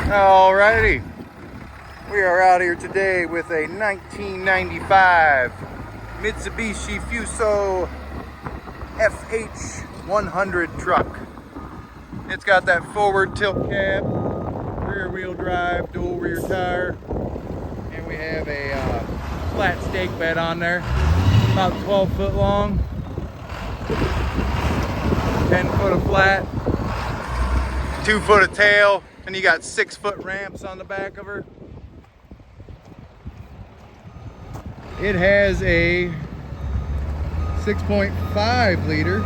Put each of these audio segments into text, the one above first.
Alrighty, we are out here today with a 1995 Mitsubishi Fuso FH100 truck. It's got that forward tilt cab, rear wheel drive, dual rear tire, and we have a flat stake bed on there, about 12 foot long, 10 foot of flat, 2 foot of tail, and you got 6 foot ramps on the back of her. It has a 6.5 liter.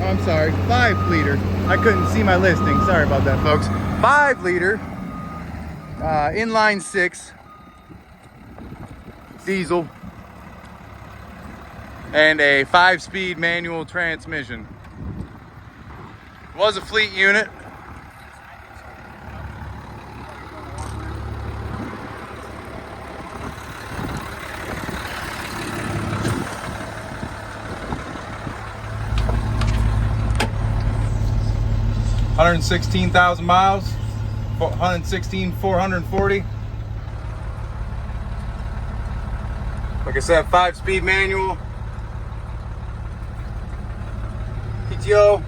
Oh, I'm sorry, 5 liter. I couldn't see my listing. Sorry about that, folks. 5 liter inline 6 diesel and a 5-speed manual transmission. Was a fleet unit. $116,000 miles, 116,440. Like I said, 5-speed manual, PTO.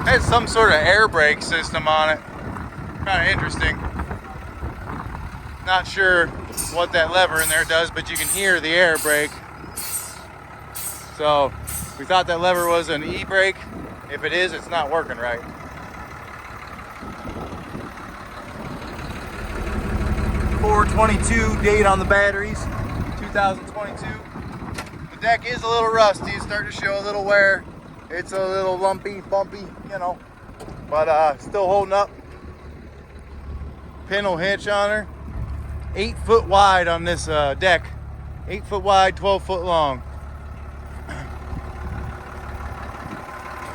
Has some sort of air brake system on it. Kind of interesting. Not sure what that lever in there does, but you can hear the air brake. So we thought that lever was an e-brake. If it is, it's not working right. .422 date on the batteries, 2022. The deck is a little rusty. It's starting to show a little wear. It's a little lumpy, bumpy, you know, but still holding up. Pintle hitch on her. 8 foot wide on this deck. 8 foot wide, 12 foot long.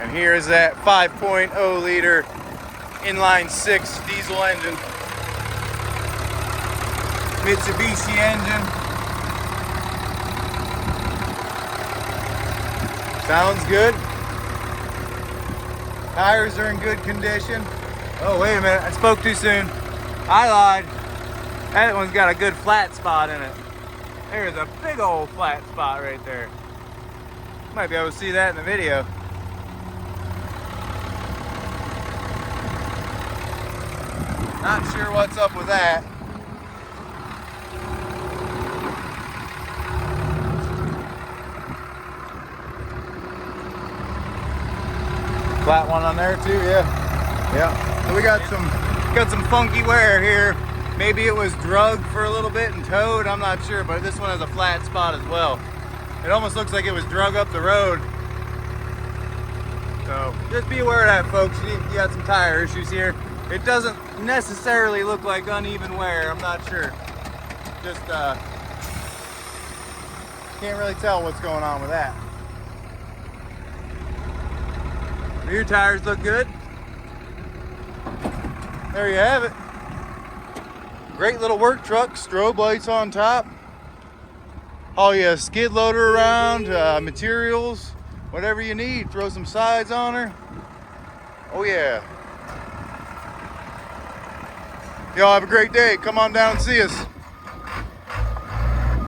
And here is that 5.0 liter inline 6 diesel engine. Mitsubishi engine. Sounds good. Tires are in good condition. Oh, wait a minute, I spoke too soon. I lied. That one's got a good flat spot in it. There's a big old flat spot right there. Might be able to see that in the video. Not sure what's up with that. Flat one on there too, yeah. So we got some funky wear here. Maybe it was drugged for a little bit and towed, I'm not sure, but this one has a flat spot as well. It almost looks like it was drug up the road. So just be aware of that, folks. You got some tire issues here. It doesn't necessarily look like uneven wear, I'm not sure. Just can't really tell what's going on with that. Rear tires look good. There you have it. Great little work truck, strobe lights on top. Haul you a skid loader around, materials, whatever you need. Throw some sides on her. Oh yeah. Y'all have a great day. Come on down and see us.